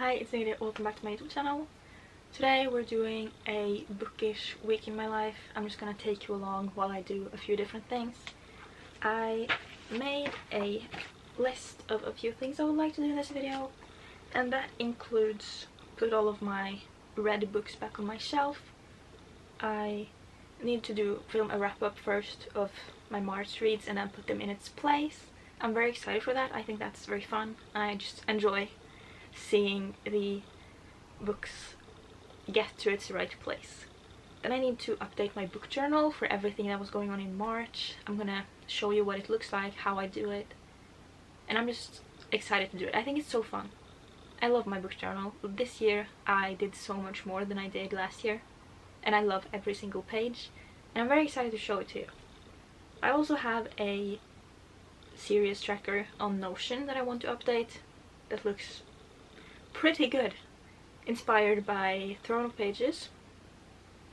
Hi, it's Ingrid. Welcome back to my YouTube channel. Today we're doing a bookish week in my life. I'm just gonna take you along while I do a few different things. I made a list of a few things I would like to do in this video, and that includes put all of my read books back on my shelf. I need to film a wrap-up first of my March reads and then put them in its place. I'm very excited for that. I think that's very fun. I just enjoy seeing the books get to its right place. Then I need to update my book journal for everything that was going on in March. I'm gonna show you what it looks like, how I do it, and I'm just excited to do it. I think it's so fun. I love my book journal. This year I did so much more than I did last year, and I love every single page, and I'm very excited to show it to you. I also have a series tracker on Notion that I want to update that looks pretty good, inspired by Throne of Pages.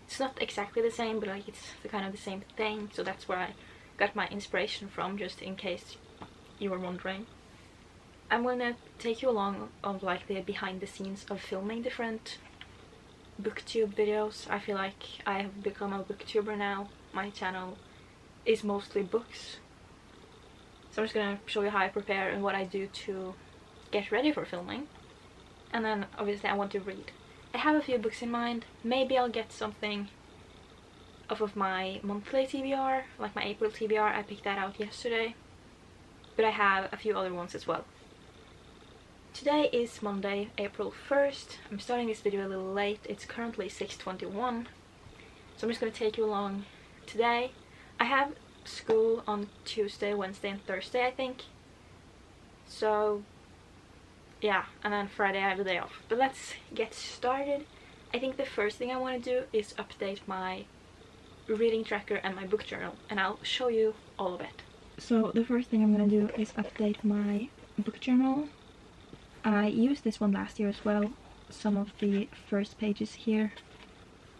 It's not exactly the same, but like it's kind of the same thing, so that's where I got my inspiration from, just in case you were wondering. I'm gonna take you along of like the behind the scenes of filming different booktube videos. I feel like I have become a booktuber now. My channel is mostly books, so I'm just gonna show you how I prepare and what I do to get ready for filming. And then obviously I want to read. I have a few books in mind. Maybe I'll get something off of my monthly TBR, like my April TBR. I picked that out yesterday, but I have a few other ones as well. Today is Monday, April 1st. I'm starting this video a little late. It's currently 6:21, so I'm just going to take you along today. I have school on Tuesday, Wednesday and Thursday, I think. So yeah, and then Friday I have the day off. But let's get started. I think the first thing I want to do is update my reading tracker and my book journal, and I'll show you all of it. So the first thing I'm going to do is update my book journal. I used this one last year as well. Some of the first pages here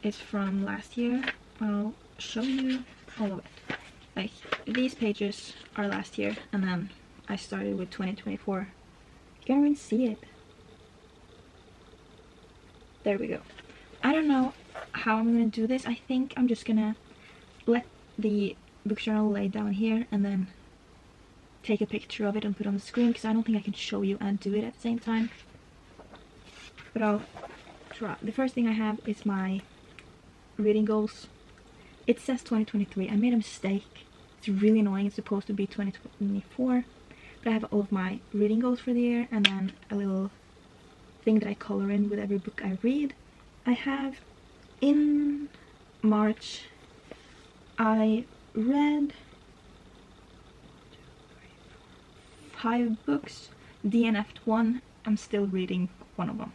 is from last year. I'll show you all of it. Like, these pages are last year, and then I started with 2024. You can't even see it. There we go. I don't know how I'm gonna do this. I think I'm just gonna let the book journal lay down here and then take a picture of it and put it on the screen, because I don't think I can show you and do it at the same time. But I'll try. The first thing I have is my reading goals. It says 2023. I made a mistake. It's really annoying. It's supposed to be 2024. But I have all of my reading goals for the year, and then a little thing that I color in with every book I read. I have, in March, I read 5 books, DNF'd 1. I'm still reading one of them.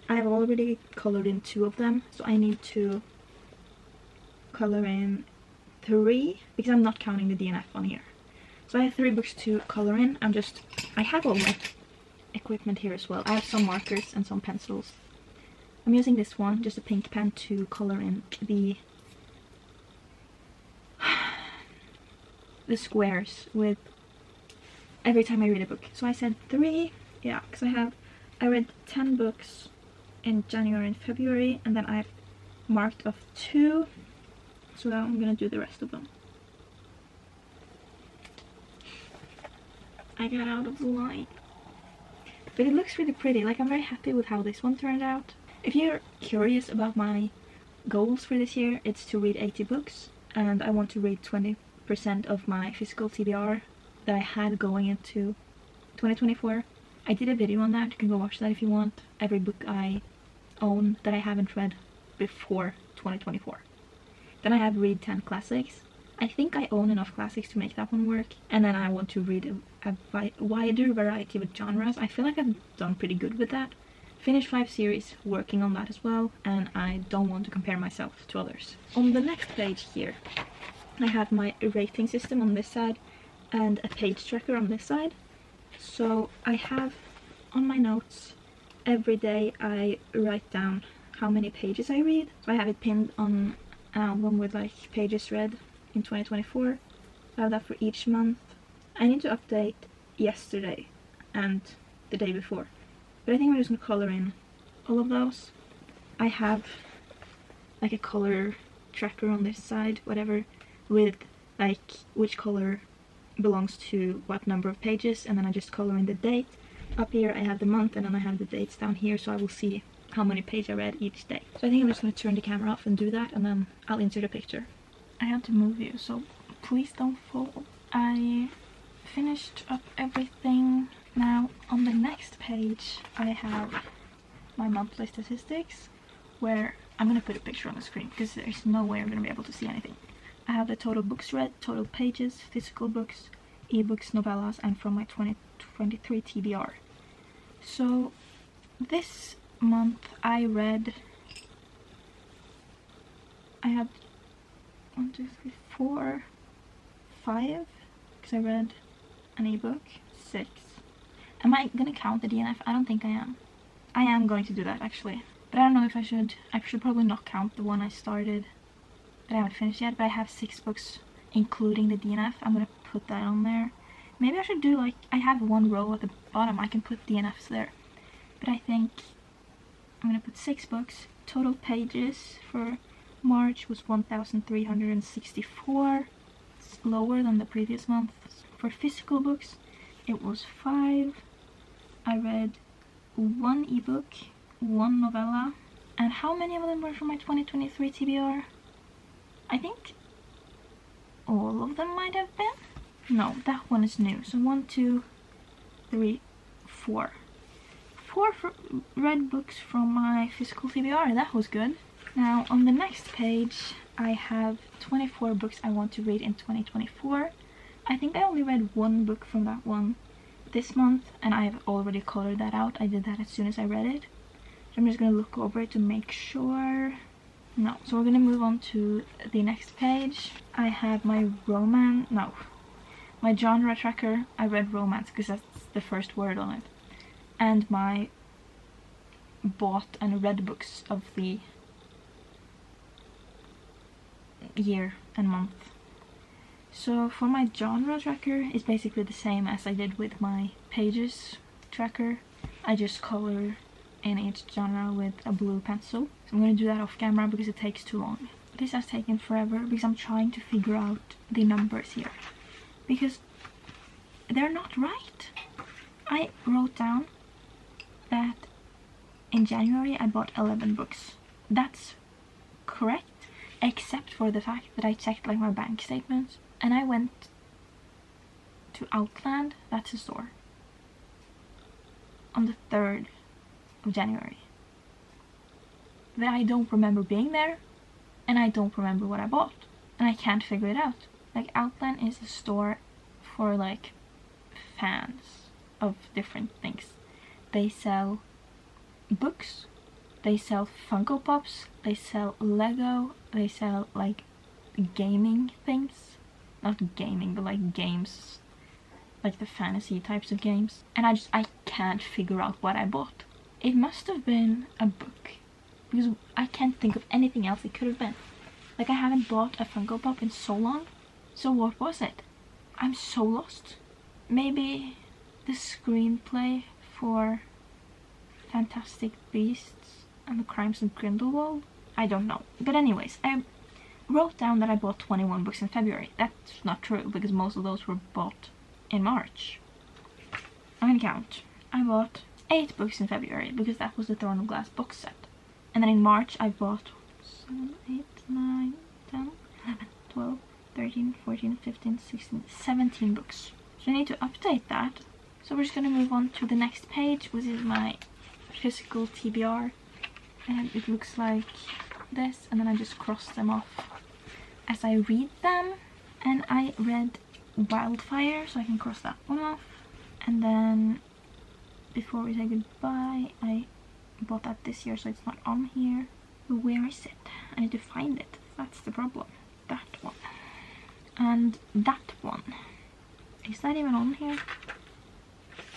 I have already colored in 2 of them, so I need to color in 3, because I'm not counting the DNF on here. So I have 3 books to color in. I have all my equipment here as well. I have some markers and some pencils. I'm using this one, just a pink pen, to color in the squares with every time I read a book. So I said 3, yeah, because I read 10 books in January and February, and then I've marked off 2, so now I'm gonna do the rest of them. I got out of the line. But it looks really pretty. Like, I'm very happy with how this one turned out. If you're curious about my goals for this year, it's to read 80 books, and I want to read 20% of my physical TBR that I had going into 2024. I did a video on that. You can go watch that if you want. Every book I own that I haven't read before 2024. Then I have read 10 classics. I think I own enough classics to make that one work, and then I want to read a wider variety of genres. I feel like I've done pretty good with that. Finish 5 series, working on that as well, and I don't want to compare myself to others. On the next page here, I have my rating system on this side and a page tracker on this side. So I have on my notes, every day I write down how many pages I read. So I have it pinned on an album with like pages read in 2024. I have that for each month. I need to update yesterday and the day before, But I think I'm just gonna color in all of those. I have like a color tracker on this side, whatever, with like which color belongs to what number of pages, and then I just color in the date. Up here I have the month, and then I have the dates down here, so I will see how many pages I read each day. So I think I'm just going to turn the camera off and do that, and then I'll insert a picture. I had to move you, so please don't fall. I finished up everything. Now on the next page I have my monthly statistics, where I'm going to put a picture on the screen because there's no way I'm going to be able to see anything. I have the total books read, total pages, physical books, ebooks, novellas, and from my 2023 TBR. So this month I had 1, 2, 3, 4, 5, because I read an ebook, 6. Am I gonna count the DNF? I don't think I am. I am going to do that actually, but I don't know if I should. I should probably not count the one I started that I haven't finished yet, but I have 6 books including the DNF. I'm gonna put that on there. Maybe I should do like, I have one row at the bottom, I can put DNFs there. But I think I'm gonna put 6 books. Total pages for March was 1,364. It's lower than the previous month. For physical books, it was 5. I read 1 ebook, 1 novella. And how many of them were from my 2023 TBR? I think all of them might have been. No, that one is new. So 1, 2, 3, 4. 4 read books from my physical TBR. That was good. Now on the next page I have 24 books I want to read in 2024. I think I only read 1 book from that one this month, and I've already colored that out. I did that as soon as I read it. So I'm just gonna look over it to make sure. No. So we're gonna move on to the next page. I have my my genre tracker. I read romance because that's the first word on it. And my bought and read books of the year and month. So for my genre tracker, it's basically the same as I did with my pages tracker. I just color in each genre with a blue pencil. So I'm going to do that off camera because it takes too long. This has taken forever because I'm trying to figure out the numbers here, because they're not right. I wrote down that in January I bought 11 books. That's correct, except for the fact that I checked like my bank statements, and I went to Outland, that's a store, on the 3rd of January. That I don't remember being there, and I don't remember what I bought, and I can't figure it out. Like, Outland is a store for like fans of different things. They sell books, they sell Funko Pops, they sell Lego, they sell like gaming things. Not gaming, but like games, like the fantasy types of games. And I can't figure out what I bought. It must have been a book, because I can't think of anything else it could have been. Like, I haven't bought a Funko Pop in so long. So what was it? I'm so lost. Maybe the screenplay for Fantastic Beasts and the Crimes of Grindelwald? I don't know. But anyways, I wrote down that I bought 21 books in February. That's not true, because most of those were bought in March. I'm gonna count. I bought 8 books in February, because that was the Throne of Glass box set. And then in March I bought 7, 8, 9, 10, 11, 12, 13, 14, 15, 16, 17 books. So I need to update that. So we're just gonna move on to the next page, which is my physical TBR. And it looks like this, and then I just cross them off as I read them. And I read Wildfire, so I can cross that one off. And then before we say goodbye, I bought that this year, so it's not on here. But where is it? I need to find it. That's the problem. That one. And that one. Is that even on here?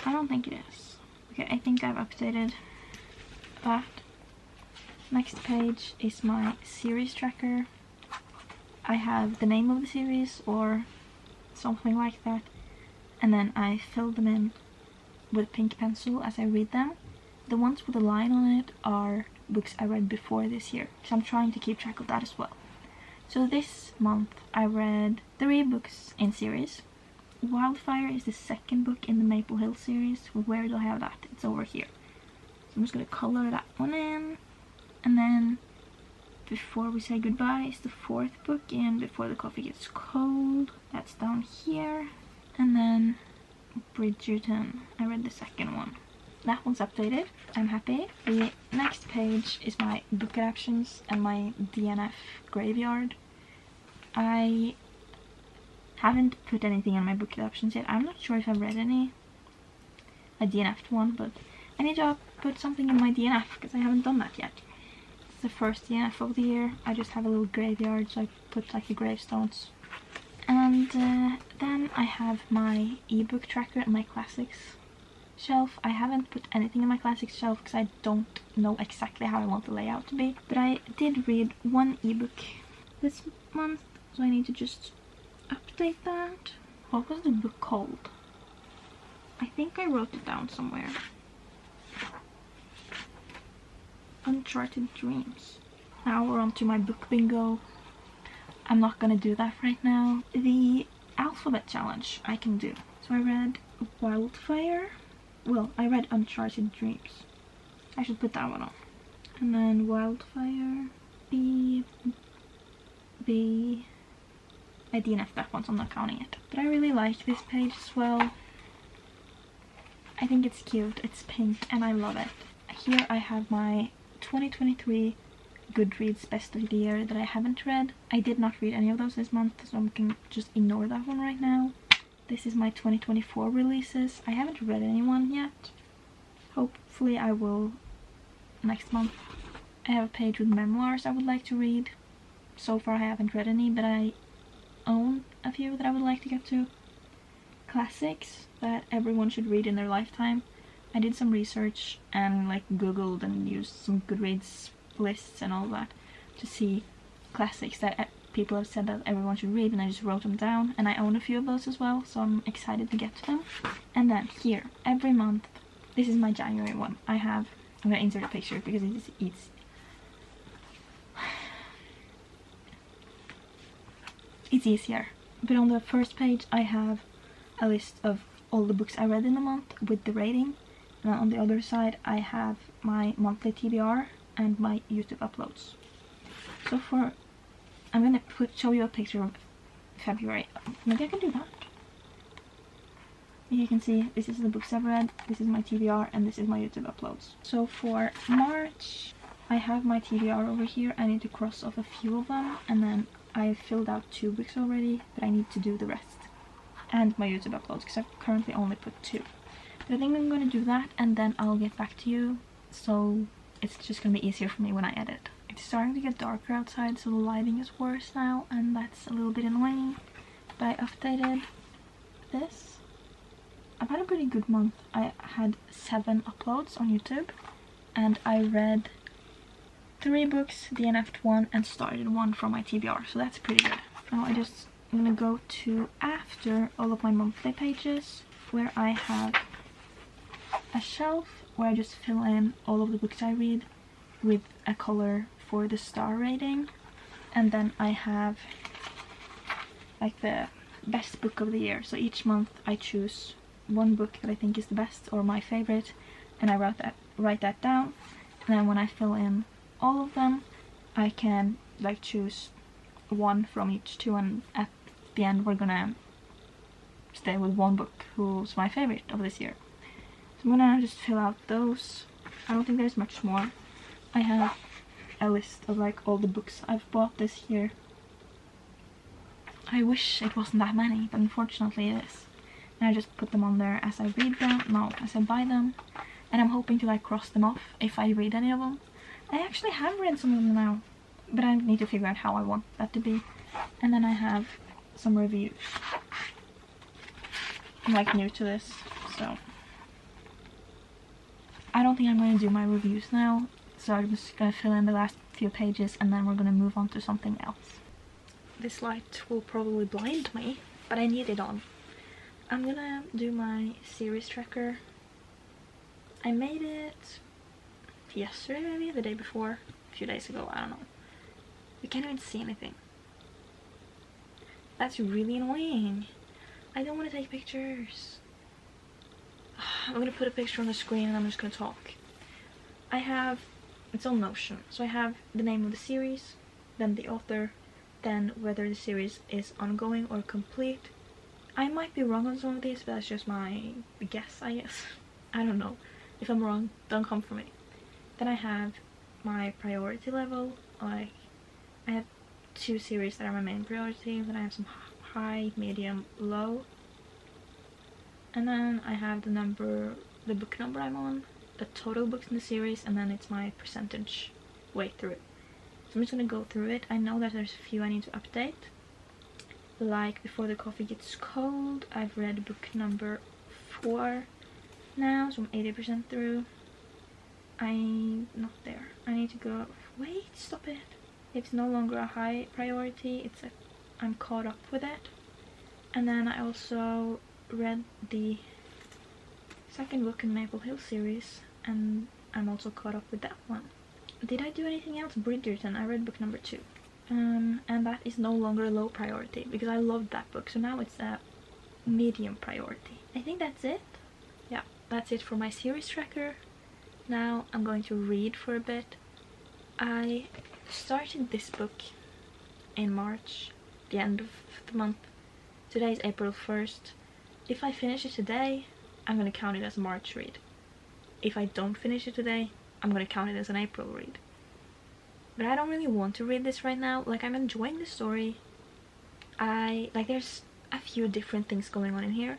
I don't think it is. Okay, I think I've updated that. Next page is my series tracker. I have the name of the series or something like that, and then I fill them in with pink pencil as I read them. the ones with a line on it are books I read before this year, so I'm trying to keep track of that as well. So this month I read 3 books in series. Wildfire is the second book in the Maple Hill series. Where do I have that? It's over here. So I'm just gonna color that one in. And then Before We Say Goodbye is the 4th book in Before the Coffee Gets Cold. That's down here. And then Bridgerton, I read the second one. That one's updated. I'm happy. The next page is my book adaptions and my DNF graveyard. I haven't put anything on my book adaptions yet. I'm not sure if I've read any. I DNF'd one, but I need to put something in my DNF because I haven't done that yet. It's the first DNF of the year. I just have a little graveyard, so I put like the gravestones. And then I have my ebook tracker and my classics shelf. I haven't put anything in my classics shelf because I don't know exactly how I want the layout to be. But I did read 1 ebook this month, so I need to just update that. What was the book called? I think I wrote it down somewhere. Uncharted Dreams. Now we're on to my book bingo. I'm not gonna do that right now. The alphabet challenge I can do. So I read Wildfire. Well, I read Uncharted Dreams. I should put that one on. And then Wildfire. I DNF'd that one, so I'm not counting it. But I really like this page as well. I think it's cute, it's pink, and I love it. Here I have my 2023 Goodreads Best of the Year that I haven't read. I did not read any of those this month, so I can just ignore that one right now. This is my 2024 releases. I haven't read anyone yet. Hopefully I will next month. I have a page with memoirs I would like to read. So far I haven't read any, but I own a few that I would like to get to. Classics that everyone should read in their lifetime. I did some research and like googled and used some Goodreads lists and all that to see classics that people have said that everyone should read, and I just wrote them down, and I own a few of those as well, so I'm excited to get to them. And then here, every month, this is my January one. I'm gonna insert a picture because it's easier. But on the first page I have a list of all the books I read in the month with the rating, and on the other side I have my monthly TBR and my YouTube uploads. So I'm gonna show you a picture of February. Maybe I can do that. You can see this is the books I've read, this is my TBR, and this is my YouTube uploads. So for March I have my TBR over here. I need to cross off a few of them, and then I've filled out 2 books already, but I need to do the rest. And my YouTube uploads, because I've currently only put 2. But I think I'm going to do that, and then I'll get back to you, so it's just going to be easier for me when I edit. It's starting to get darker outside, so the lighting is worse now, and that's a little bit annoying. But I updated this. I've had a pretty good month. I had 7 uploads on YouTube, and I read 3 books, DNF'd 1, and started 1 from my TBR, so that's pretty good. Now I'm gonna go to after all of my monthly pages, where I have a shelf where I just fill in all of the books I read with a color for the star rating, and then I have like the best book of the year. So each month I choose 1 book that I think is the best or my favorite, and I write that down, and then when I fill in all of them I can like choose 1 from each 2, and at the end we're gonna stay with 1 book who's my favorite of this year. So I'm gonna just fill out those. I don't think there's much more. I have a list of like all the books I've bought this year. I wish it wasn't that many, but unfortunately it is. And I just put them on there as I read them, as I buy them, and I'm hoping to like cross them off if I read any of them. I actually have read some of them now, but I need to figure out how I want that to be. And then I have some reviews. I'm like new to this, so I don't think I'm going to do my reviews now, so I'm just going to fill in the last few pages and then we're going to move on to something else. This light will probably blind me, but I need it on. I'm gonna do my series tracker. I made it yesterday, maybe the day before, a few days ago, I don't know. You can't even see anything. That's really annoying. I don't want to take pictures. I'm gonna put a picture on the screen and I'm just gonna talk. I have, it's on Notion, so I have the name of the series, then the author, then whether the series is ongoing or complete. I might be wrong on some of these, but that's just my guess, I guess. I don't know. If I'm wrong, don't come for me. Then I have my priority level, like I have 2 series that are my main priority, then I have some high, medium, low. And then I have the book number I'm on, the total books in the series, and then it's my percentage way through it. So I'm just gonna go through it. I know that there's a few I need to update. Like Before the Coffee Gets Cold, I've read book number 4 now, so I'm 80% through. I'm not there. I need to go. Wait, stop it. It's no longer a high priority. I'm caught up with it. And then I also read the second book in the Maple Hill series, and I'm also caught up with that one. Did I do anything else? Bridgerton, I read book number 2. And that is no longer a low priority because I loved that book, so now it's a medium priority. I think that's it. Yeah, that's it for my series tracker. Now I'm going to read for a bit. I started this book in March, the end of the month. Today is April 1st. If I finish it today, I'm gonna count it as a March read. If I don't finish it today, I'm gonna count it as an April read. But I don't really want to read this right now. Like, I'm enjoying the story. There's a few different things going on in here,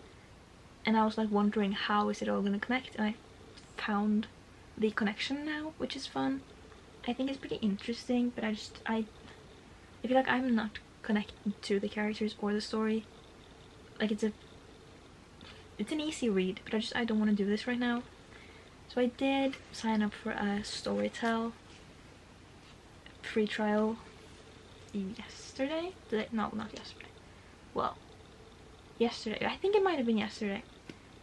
and I was like wondering how is it all gonna connect, and I found the connection now, which is fun. I think it's pretty interesting, but I feel like I'm not connected to the characters or the story. Like, it's an easy read, but I don't want to do this right now. So I did sign up for a Storytel free trial yesterday. No, not yesterday. Well, yesterday. I think it might have been yesterday.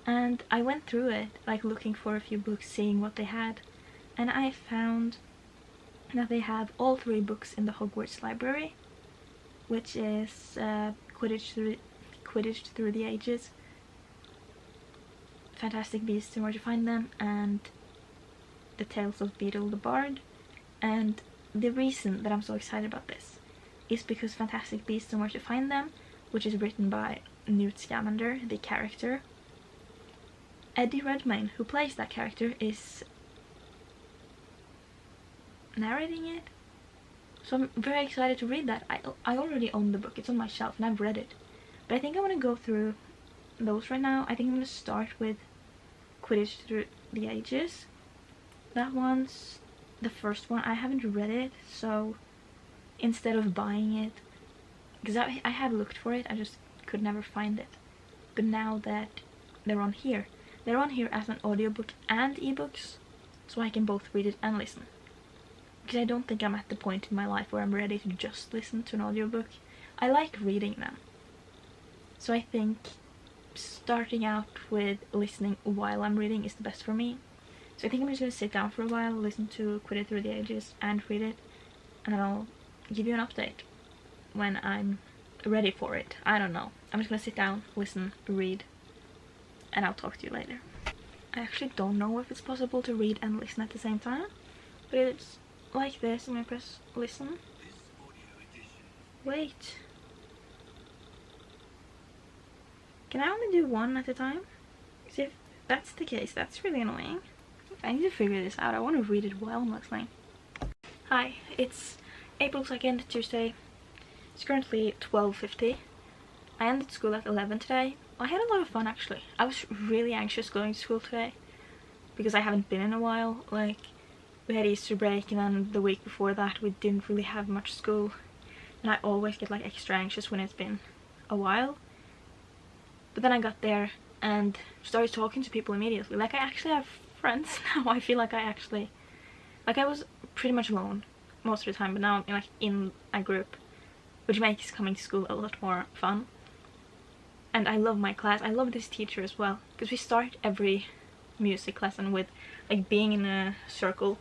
And I went through it, like looking for a few books, seeing what they had. And I found that they have all 3 books in the Hogwarts library, which is Quidditch Through the Ages, Fantastic Beasts and Where to Find Them, and The Tales of Beedle the Bard. And the reason that I'm so excited about this is because Fantastic Beasts and Where to Find Them, which is written by Newt Scamander, the character, Eddie Redmayne, who plays that character, is narrating it. So I'm very excited to read that. I already own the book, it's on my shelf and I've read it. But I think I want to go through those right now. I think I'm going to start with Quidditch Through the Ages. That one's the first one. I haven't read it, so instead of buying it, because I have looked for it, I just could never find it. But now that they're on here as an audiobook and ebooks, so I can both read it and listen. Because I don't think I'm at the point in my life where I'm ready to just listen to an audiobook. I like reading them. So I think starting out with listening while I'm reading is the best for me. So I think I'm just going to sit down for a while, listen to Quidditch Through the Ages and read it, and then I'll give you an update when I'm ready for it. I don't know. I'm just going to sit down, listen, read, and I'll talk to you later. I actually don't know if it's possible to read and listen at the same time, but it's like this. I'm going to press listen. Wait. Can I only do one at a time? Because if that's the case, that's really annoying. I need to figure this out. I want to read it while I'm listening. Hi, it's April 2nd, Tuesday. It's currently 12:50. I ended school at 11 today. I had a lot of fun actually. I was really anxious going to school today because I haven't been in a while. Like, we had Easter break and then the week before that we didn't really have much school. And I always get like extra anxious when it's been a while. But then I got there and started talking to people immediately. Like, I actually have friends now. I feel like I was pretty much alone most of the time, but now I'm like in a group, which makes coming to school a lot more fun. And I love my class. I love this teacher as well, because we start every music lesson with like being in a circle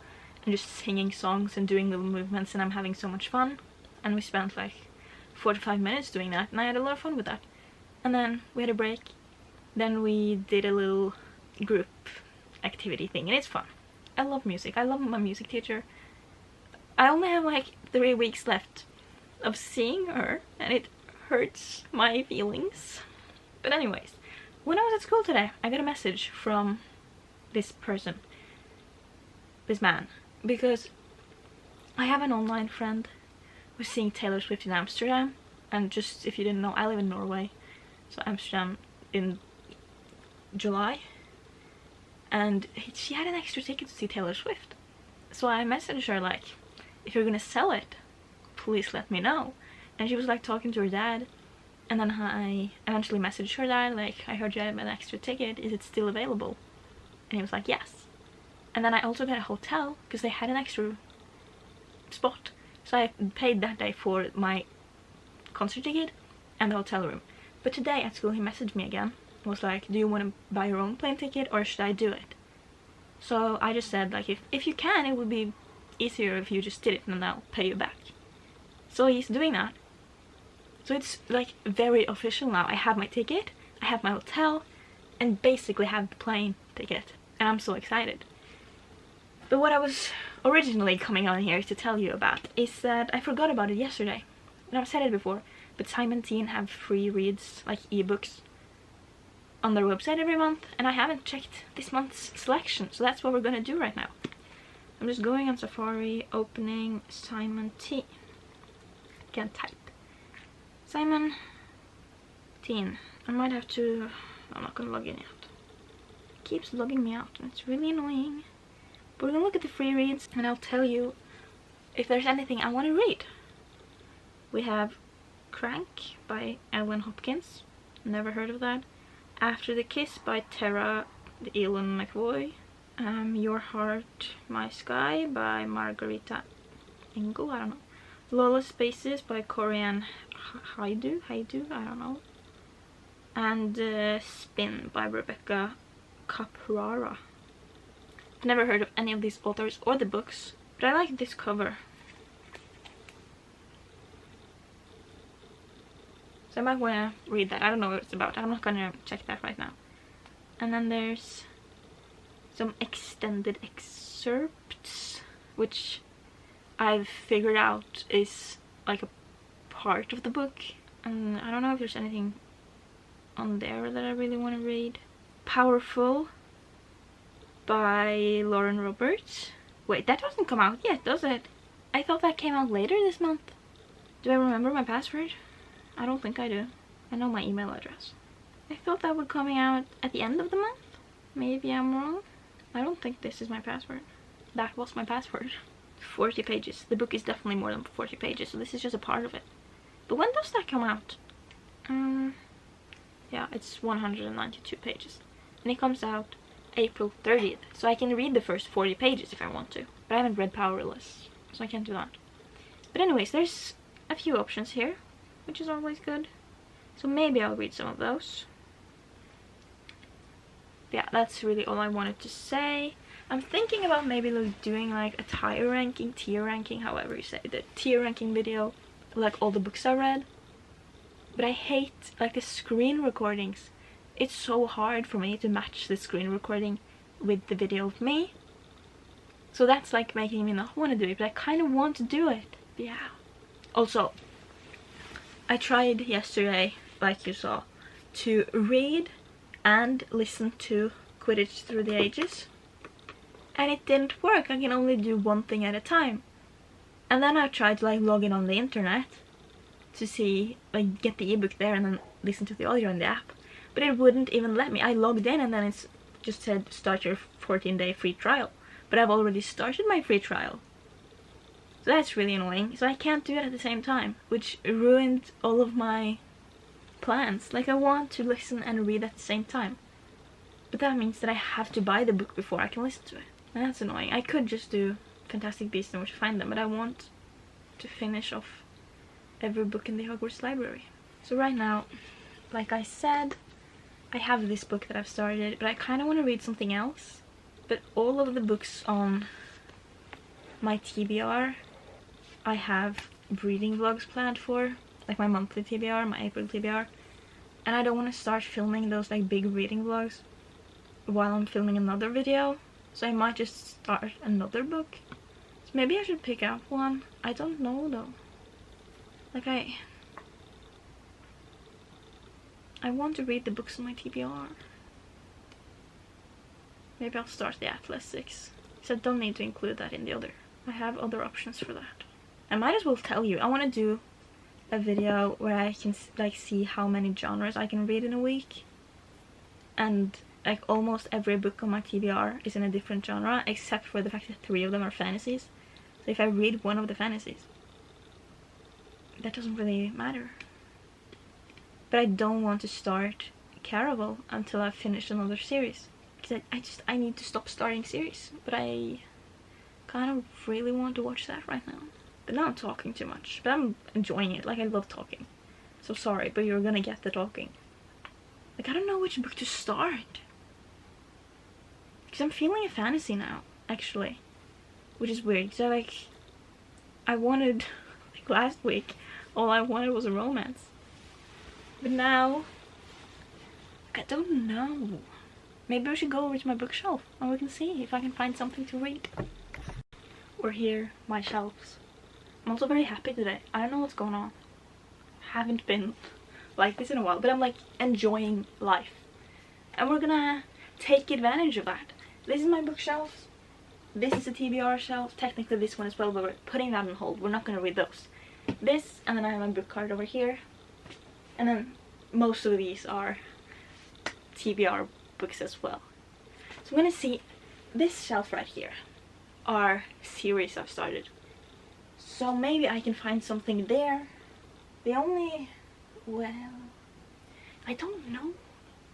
and just singing songs and doing little movements, and I'm having so much fun. And we spent like 45 minutes doing that, and I had a lot of fun with that. And then we had a break. Then we did a little group activity thing, and it's fun. I love music. I love my music teacher. I only have like 3 weeks left of seeing her, and it hurts my feelings. But anyways, when I was at school today, I got a message from this person, this man, because I have an online friend who's seeing Taylor Swift in Amsterdam. And just if you didn't know, I live in Norway, so Amsterdam in July, and she had an extra ticket to see Taylor Swift. So I messaged her like, if you're gonna sell it, please let me know. And she was like talking to her dad, and then I eventually messaged her dad like, I heard you have an extra ticket, is it still available? And he was like, yes. And then I also got a hotel because they had an extra spot, so I paid that day for my concert ticket and the hotel room. But today at school he messaged me again and was like, do you want to buy your own plane ticket or should I do it? So I just said like, if you can, it would be easier if you just did it and then I'll pay you back. So he's doing that. So it's like very official now. I have my ticket, I have my hotel, and basically have the plane ticket, and I'm so excited. But what I was originally coming on here to tell you about is that I forgot about it yesterday. And I've said it before, but Simon Teen have free reads, like ebooks, on their website every month, and I haven't checked this month's selection, so that's what we're gonna do right now. I'm just going on Safari, opening Simon Teen. Can't type. Simon Teen. I might have to... I'm not gonna log in yet. It keeps logging me out, and it's really annoying. But we're gonna look at the free reads, and I'll tell you if there's anything I want to read. We have Crank by Ellen Hopkins. Never heard of that. After the Kiss by Tara Elon McVoy. Your Heart, My Sky by Margarita Engel, I don't know. Lawless Spaces by Korean Hiii, I don't know. And Spin by Rebecca Caprara. I've never heard of any of these authors or the books, but I like this cover. So I might want to read that. I don't know what it's about. I'm not gonna check that right now. And then there's some extended excerpts, which I've figured out is like a part of the book. And I don't know if there's anything on there that I really want to read. Powerful by Lauren Roberts. Wait, that doesn't come out yet, does it? I thought that came out later this month. Do I remember my password? I don't think I do. I know my email address. I thought that would coming out at the end of the month. Maybe I'm wrong. I don't think this is my password. That was my password. 40 pages. The book is definitely more than 40 pages, so this is just a part of it. But when does that come out? Yeah, it's 192 pages. And it comes out April 30th. So I can read the first 40 pages if I want to. But I haven't read Powerless, so I can't do that. But anyways, there's a few options here, which is always good. So maybe I'll read some of those. Yeah, that's really all I wanted to say. I'm thinking about maybe doing like a tier ranking, however you say, the tier ranking video, like all the books I read. But I hate like the screen recordings. It's so hard for me to match the screen recording with the video of me. So that's like making me not want to do it, but I kind of want to do it. Yeah. Also, I tried yesterday, like you saw, to read and listen to Quidditch Through the Ages. And it didn't work. I can only do one thing at a time. And then I tried to like log in on the internet to see, like get the ebook there and then listen to the audio in the app. But it wouldn't even let me. I logged in and then it just said start your 14-day free trial. But I've already started my free trial. So that's really annoying. So I can't do it at the same time, which ruined all of my plans. Like I want to listen and read at the same time. But that means that I have to buy the book before I can listen to it. And that's annoying. I could just do Fantastic Beasts and Where to Find Them, but I want to finish off every book in the Hogwarts library. So right now, like I said, I have this book that I've started, but I kind of want to read something else. But all of the books on my TBR, I have reading vlogs planned for, like my monthly TBR, my April TBR, and I don't want to start filming those like big reading vlogs while I'm filming another video, so I might just start another book. So maybe I should pick up one. I don't know though. Like I want to read the books on my TBR. Maybe I'll start the Atlas 6. So I don't need to include that in the other. I have other options for that. I might as well tell you. I want to do a video where I can like see how many genres I can read in a week. And like almost every book on my TBR is in a different genre, except for the fact that 3 of them are fantasies. So if I read one of the fantasies, that doesn't really matter. But I don't want to start Caraval until I've finished another series. Because I need to stop starting series. But I kind of really want to watch that right now. But now I'm talking too much. But I'm enjoying it. Like, I love talking. So sorry, but you're gonna get the talking. Like, I don't know which book to start. Because I'm feeling a fantasy now, actually. Which is weird. So, like, I wanted, like last week, all I wanted was a romance. But now, I don't know. Maybe I should go over to my bookshelf and we can see if I can find something to read. Or here, my shelves. I'm also very happy today. I don't know what's going on. Haven't been like this in a while, but I'm like enjoying life. And we're gonna take advantage of that. This is my bookshelves. This is a TBR shelf. Technically this one as well, but we're putting that on hold. We're not gonna read those. This, and then I have my book card over here. And then most of these are TBR books as well. So I'm gonna see this shelf right here are series I've started. So maybe I can find something there. The only, well, I don't know.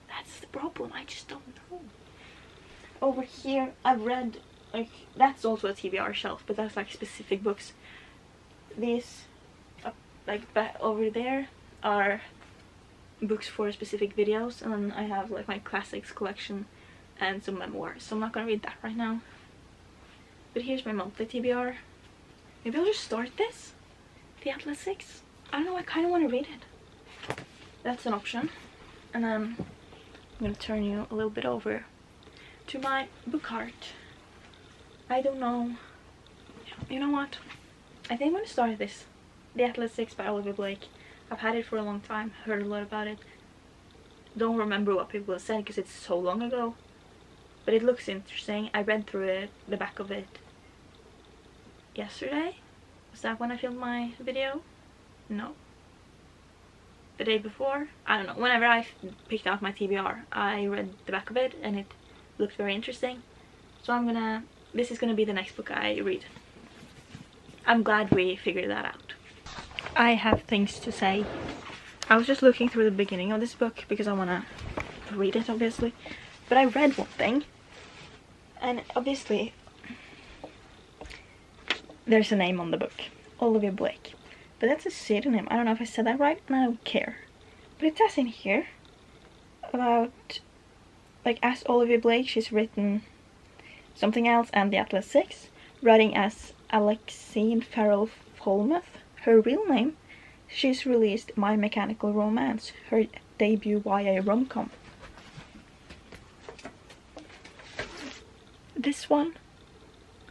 That's the problem. I just don't know. Over here I've read, like, that's also a TBR shelf, but that's like specific books. These, like back over there, are books for specific videos, and then I have like my classics collection and some memoirs, so I'm not gonna read that right now. But here's my monthly TBR. Maybe I'll just start this, the Atlas 6. I don't know, I kind of want to read it. That's an option. And then I'm gonna turn you a little bit over to my book cart. I don't know. You know what? I think I'm gonna start this, the Atlas 6 by Olivia Blake. I've had it for a long time, heard a lot about it. Don't remember what people have said because it's so long ago. But it looks interesting. I read through it, the back of it, yesterday. Was that when I filmed my video? No. The day before? I don't know. Whenever I picked out my TBR, I read the back of it and it looked very interesting. So this is gonna be the next book I read. I'm glad we figured that out. I have things to say. I was just looking through the beginning of this book because I want to read it, obviously. But I read one thing, and obviously there's a name on the book, Olivia Blake. But that's a pseudonym. I don't know if I said that right, and I don't care. But it says in here about, like, as Olivia Blake, she's written something else and the Atlas 6, writing as Alexine Farrell Folmuth. Her real name, she's released My Mechanical Romance, her debut YA rom-com. This one,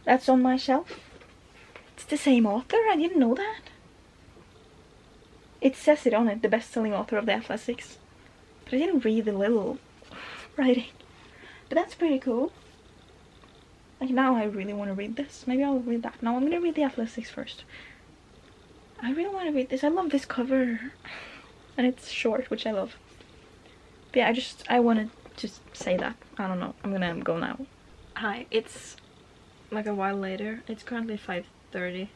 that's on my shelf. It's the same author, I didn't know that. It says it on it, the best-selling author of the Atlas 6. But I didn't read the little writing. But that's pretty cool. Like, now I really want to read this. Maybe I'll read that. No, I'm gonna read the Atlas 6 first. I really want to read this. I love this cover. And it's short, which I love. But yeah, I wanted to say that. I don't know. I'm gonna go now. Hi, it's like a while later. It's currently 5:30.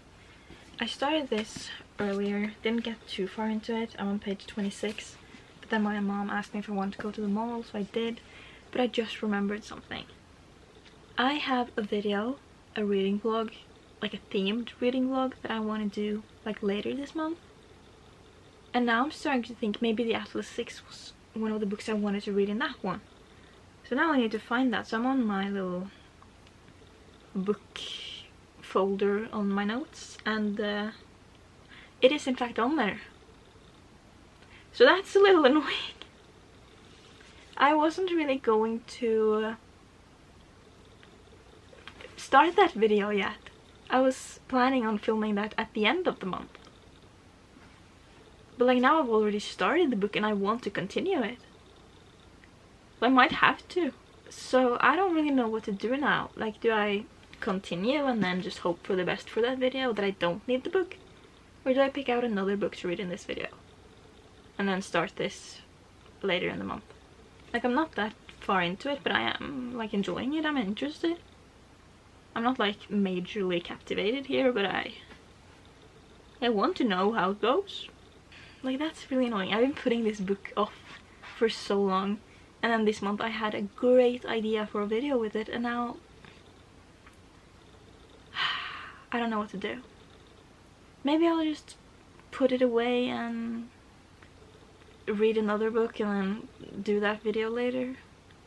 I started this earlier. Didn't get too far into it. I'm on page 26. But then my mom asked me if I wanted to go to the mall, so I did. But I just remembered something. I have a video, a reading vlog, like a themed reading vlog that I want to do like later this month. And now I'm starting to think maybe the Atlas 6 was one of the books I wanted to read in that one. So now I need to find that. So I'm on my little book folder on my notes, and it is in fact on there. So that's a little annoying. I wasn't really going to start that video yet. I was planning on filming that at the end of the month. But like now I've already started the book and I want to continue it. So I might have to. So I don't really know what to do now. Like, do I continue and then just hope for the best for that video, that I don't need the book? Or do I pick out another book to read in this video? And then start this later in the month? Like, I'm not that far into it, but I am like enjoying it. I'm interested. I'm not like majorly captivated here, but I want to know how it goes. Like, that's really annoying. I've been putting this book off for so long, and then this month I had a great idea for a video with it, and now I don't know what to do. Maybe I'll just put it away and read another book and then do that video later.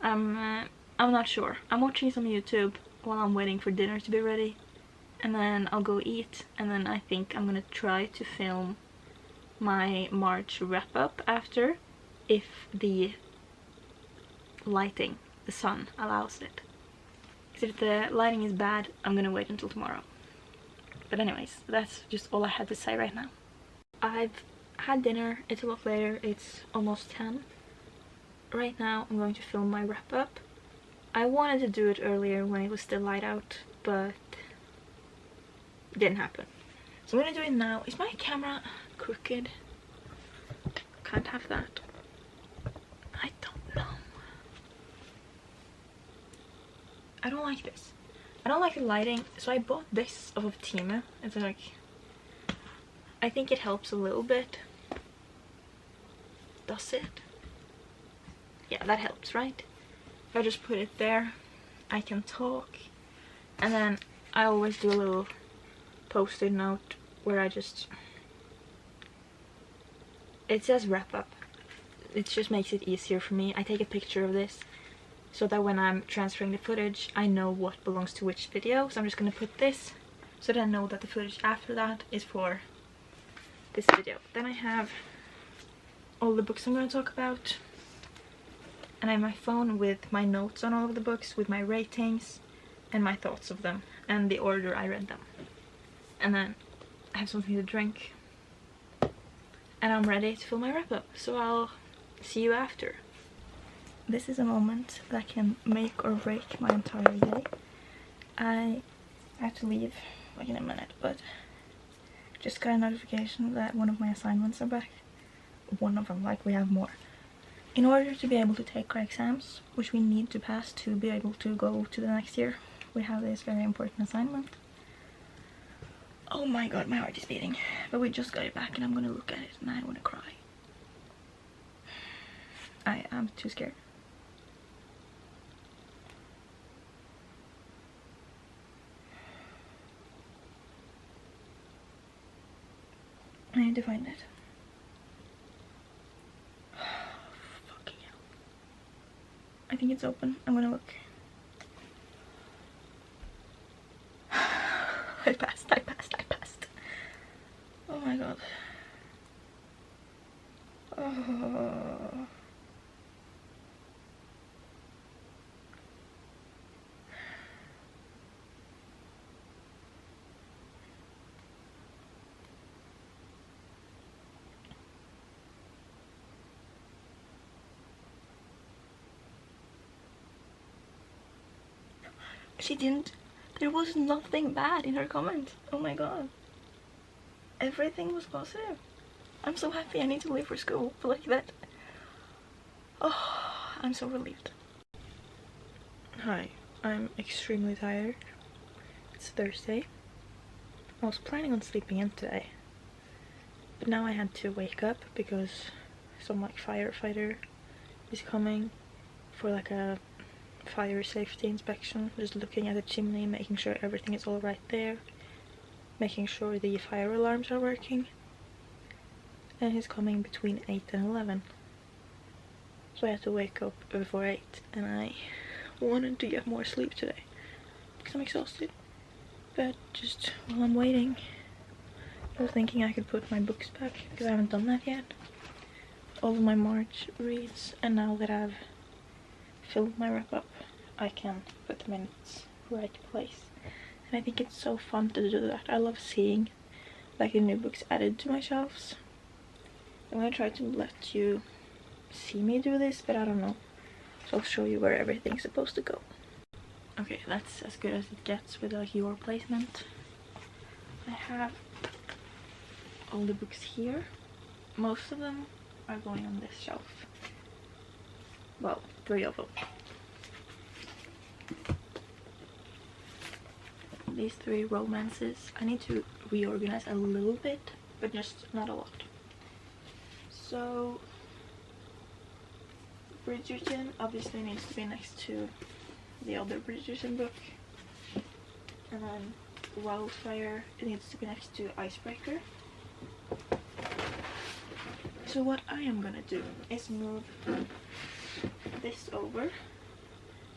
I'm not sure. I'm watching some YouTube while I'm waiting for dinner to be ready, and then I'll go eat, and then I think I'm gonna try to film my March wrap-up after, if the lighting, the sun, allows it. Because if the lighting is bad, I'm gonna wait until tomorrow. But anyways, that's just all I had to say right now. I've had dinner. It's a lot later. It's almost 10. Right now I'm going to film my wrap-up. I wanted to do it earlier when it was still light out, but it didn't happen. So I'm gonna do it now. Is my camera crooked? Can't have that. I don't know. I don't like this. I don't like the lighting, so I bought this off of Temu. It's like, I think it helps a little bit. Does it? Yeah, that helps, right? If I just put it there, I can talk. And then I always do a little post-it note where I just... It says wrap up. It just makes it easier for me. I take a picture of this so that when I'm transferring the footage, I know what belongs to which video. So I'm just gonna put this so that I know that the footage after that is for this video. Then I have all the books I'm gonna talk about. And I have my phone with my notes on all of the books, with my ratings and my thoughts of them and the order I read them. And then I have something to drink. And I'm ready to film my wrap-up, so I'll see you after. This is a moment that can make or break my entire day. I have to leave like in a minute, but just got a notification that one of my assignments are back. One of them, like we have more. In order to be able to take our exams, which we need to pass to be able to go to the next year, we have this very important assignment. Oh my god, my heart is beating. But we just got it back and I'm gonna look at it and I wanna cry. I am too scared. I need to find it. Fucking hell. I think it's open. I'm gonna look. I passed. Oh my god. Oh. She didn't. There was nothing bad in her comments. Oh my god. Everything was positive. I'm so happy. I need to leave for school. But like that. Oh, I'm so relieved. Hi, I'm extremely tired. It's Thursday. I was planning on sleeping in today, but now I had to wake up because some like firefighter is coming for like a fire safety inspection, just looking at the chimney, making sure everything is all right there, making sure the fire alarms are working, and he's coming between 8 and 11, so I had to wake up before 8, and I wanted to get more sleep today because I'm exhausted. But just while I'm waiting, I was thinking I could put my books back because I haven't done that yet. All of my March reads, and now that I've filled my wrap up, I can put them in its right place. And I think it's so fun to do that. I love seeing like the new books added to my shelves. I'm gonna try to let you see me do this, but I don't know. So I'll show you where everything's supposed to go. Okay, that's as good as it gets with like your placement. I have all the books here. Most of them are going on this shelf. Well, 3 of them. These 3 romances. I need to reorganize a little bit, but just not a lot. So Bridgerton obviously needs to be next to the other Bridgerton book, and then Wildfire, it needs to be next to Icebreaker. So what I am gonna do is move this over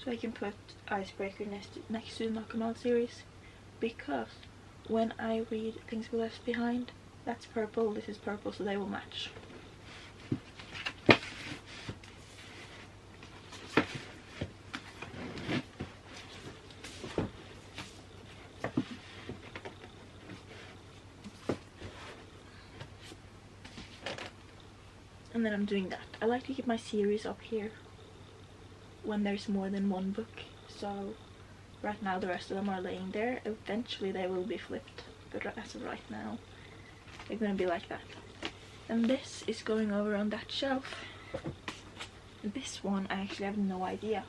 so I can put Icebreaker next to the Knock 'Em Out series, because when I read Things We Left Behind, that's purple, this is purple, so they will match. And then I'm doing that. I like to keep my series up here when there's more than one book. So right now the rest of them are laying there. Eventually they will be flipped, but as of right now they're gonna be like that. And this is going over on that shelf. This one I actually have no idea,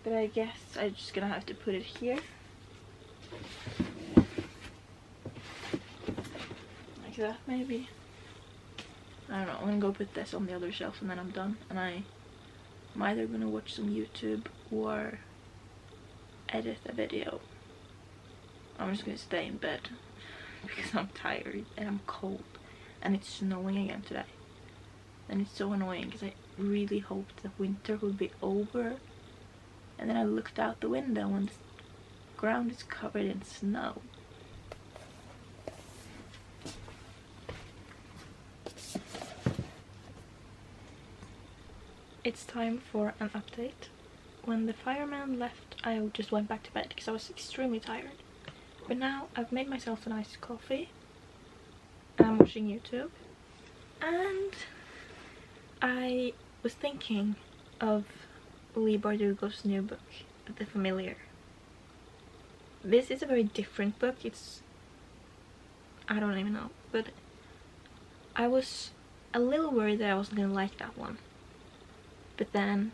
but I guess I'm just gonna have to put it here like that maybe. I don't know, I'm gonna go put this on the other shelf and then I'm done. And I'm either gonna watch some YouTube or edit a video. I'm just gonna stay in bed because I'm tired and I'm cold and it's snowing again today. And it's so annoying because I really hoped that winter would be over. And then I looked out the window and the ground is covered in snow. It's time for an update. When the fireman left, I just went back to bed because I was extremely tired. But now I've made myself a nice coffee. I'm watching YouTube. And I was thinking of Leigh Bardugo's new book, The Familiar. This is a very different book. I don't even know. But I was a little worried that I wasn't gonna like that one. But then,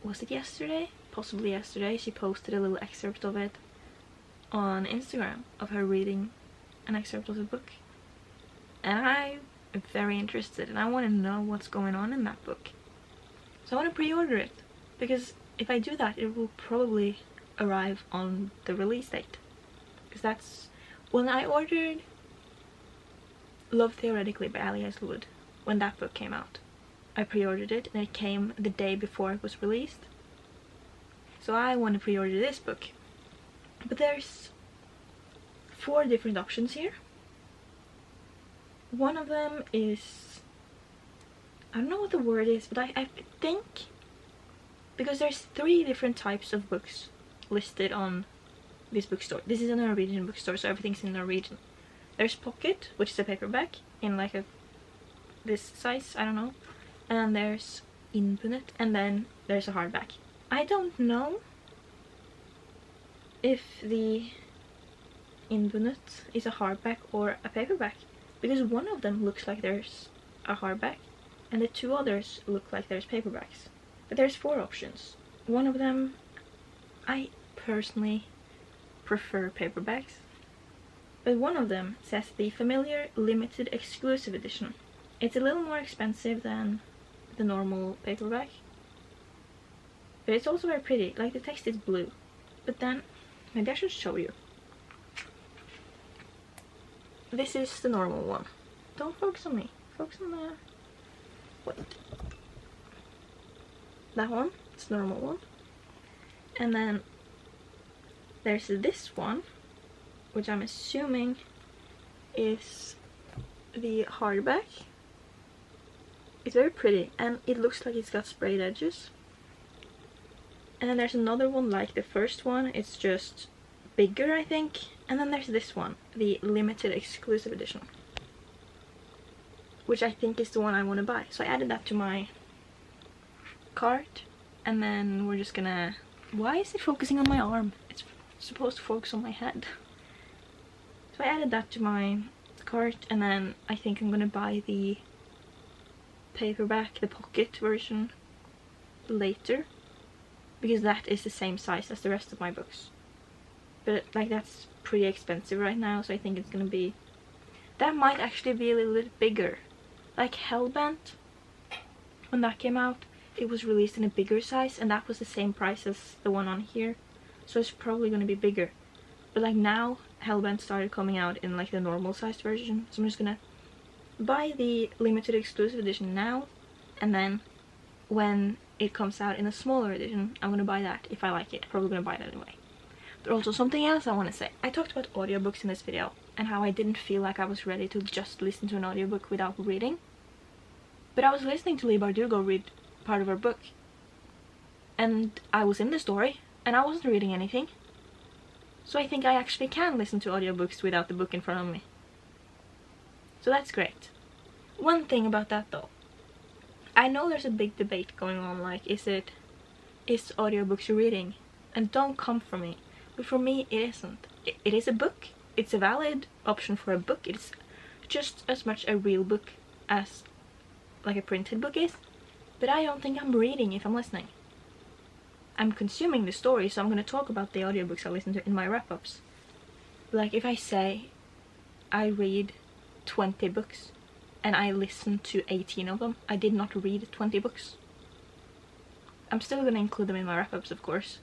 was it yesterday? Possibly yesterday, she posted a little excerpt of it on Instagram of her reading an excerpt of the book. And I'm very interested and I want to know what's going on in that book. So I want to pre-order it, because if I do that it will probably arrive on the release date. Because that's when I ordered Love Theoretically by Alias Wood, when that book came out. I pre-ordered it and it came the day before it was released. So I want to pre-order this book. But there's 4 different options here. One of them is, I don't know what the word is, but I think, because there's 3 different types of books listed on this bookstore. This is a Norwegian bookstore, so everything's in Norwegian. There's Pocket, which is a paperback in like this size, I don't know. And then there's Innbundet, and then there's a hardback. I don't know if the Innbundet is a hardback or a paperback, because one of them looks like there's a hardback and the 2 others look like there's paperbacks. But there's 4 options. One of them, I personally prefer paperbacks, but one of them says The Familiar Limited Exclusive Edition. It's a little more expensive than the normal paperback, but it's also very pretty. Like, the text is blue. But then maybe I should show you. This is the normal one. Don't focus on me, focus on the wait, that one. It's the normal one. And then there's this one, which I'm assuming is the hardback. It's very pretty and it looks like it's got sprayed edges. And then there's another one like the first one, it's just bigger I think. And then there's this one, the limited exclusive edition, which I think is the one I want to buy. So I added that to my cart, and then we're just gonna... Why is it focusing on my arm? It's supposed to focus on my head. So I added that to my cart, and then I think I'm gonna buy the paperback, the pocket version, later, because that is the same size as the rest of my books. But like that's pretty expensive right now, so I think it's gonna be... That might actually be a little bit bigger. Like Hellbent, when that came out, it was released in a bigger size, and that was the same price as the one on here, so it's probably gonna be bigger. But like now, Hellbent started coming out in like the normal sized version, so I'm just gonna buy the limited exclusive edition now, and then when it comes out in a smaller edition, I'm gonna buy that if I like it. Probably gonna buy that anyway. But also something else I want to say. I talked about audiobooks in this video and how I didn't feel like I was ready to just listen to an audiobook without reading. But I was listening to Leigh Bardugo read part of her book, and I was in the story and I wasn't reading anything. So I think I actually can listen to audiobooks without the book in front of me. So that's great. One thing about that though, I know there's a big debate going on, like is audiobooks reading? And don't come for me. But for me it isn't. It is a book. It's a valid option for a book. It's just as much a real book as like a printed book is. But I don't think I'm reading if I'm listening. I'm consuming the story, so I'm going to talk about the audiobooks I listen to in my wrap-ups. Like if I say I read 20 books and I listen to 18 of them, I did not read 20 books. I'm still going to include them in my wrap-ups, of course.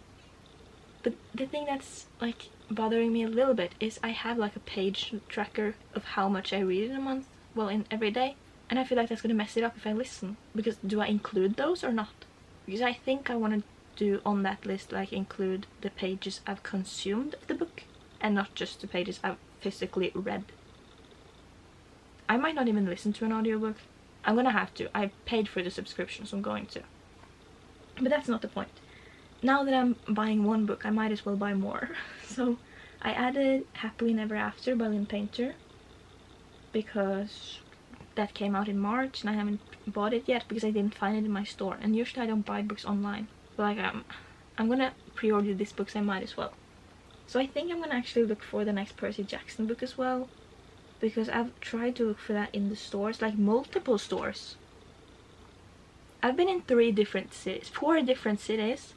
But the thing that's like bothering me a little bit is I have like a page tracker of how much I read in a month, well, in every day, and I feel like that's gonna mess it up if I listen, because do I include those or not? Because I think I want to do on that list like include the pages I've consumed of the book and not just the pages I've physically read. I might not even listen to an audiobook. I'm gonna have to. I paid for the subscription, so I'm going to. But that's not the point. Now that I'm buying one book, I might as well buy more. So I added Happily Never After by Lynn Painter, because that came out in March and I haven't bought it yet because I didn't find it in my store. And usually I don't buy books online. But like I'm gonna pre-order this book, so I might as well. So I think I'm gonna actually look for the next Percy Jackson book as well, because I've tried to look for that in the stores, like multiple stores. I've been in 4 different cities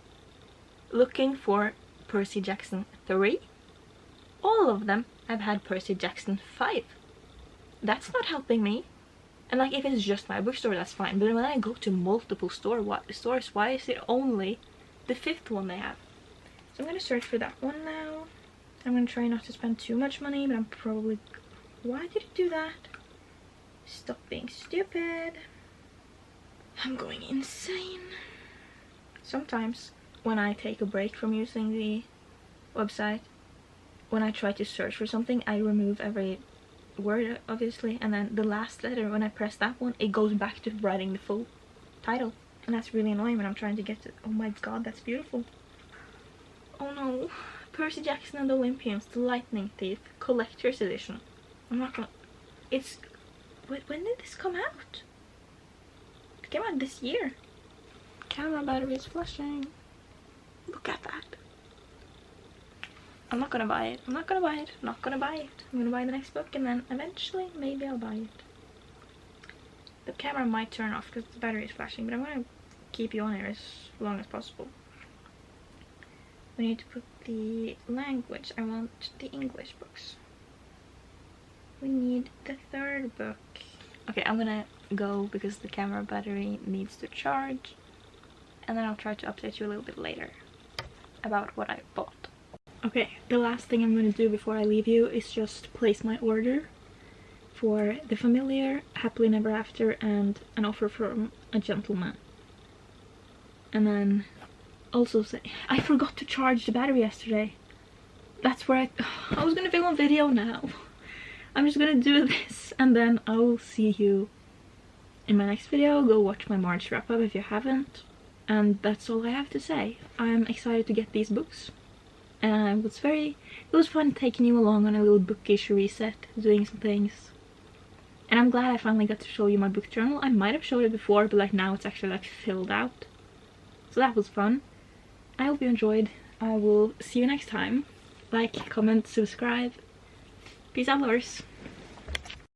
looking for Percy Jackson 3. All of them have had Percy Jackson 5. That's not helping me. And like if it's just my bookstore, that's fine. But when I go to multiple stores, why is it only the 5th one they have? So I'm gonna search for that one now. I'm gonna try not to spend too much money, but I'm probably... Why did it do that? Stop being stupid. I'm going insane. Sometimes when I take a break from using the website, when I try to search for something, I remove every word, obviously, and then the last letter, when I press that one, it goes back to writing the full title, and that's really annoying when I'm trying to get to... Oh my god, that's beautiful. Oh no. Percy Jackson and the Olympians, The Lightning Thief, Collector's Edition. I'm not gonna... It's... Wait, when did this come out? It came out this year. Camera battery is flushing. Look at that. I'm not gonna buy it. I'm not gonna buy it. I'm not gonna buy it. I'm gonna buy the next book, and then eventually maybe I'll buy it. The camera might turn off because the battery is flashing, but I'm gonna keep you on here as long as possible. We need to put the language. I want the English books. We need the 3rd book. Okay, I'm gonna go because the camera battery needs to charge, and then I'll try to update you a little bit later about what I bought. Okay, the last thing I'm going to do before I leave you is just place my order for The Familiar, Happily Never After, and An Offer from a Gentleman. And then also say, I forgot to charge the battery yesterday. that's where I was gonna film a video now. I'm just gonna do this and then I will see you in my next video. Go watch my March wrap up if you haven't. And that's all I have to say. I'm excited to get these books. And it was fun taking you along on a little bookish reset, doing some things. And I'm glad I finally got to show you my book journal. I might have showed it before, but like now it's actually like filled out. So that was fun. I hope you enjoyed. I will see you next time. Like, comment, subscribe. Peace out, lovers.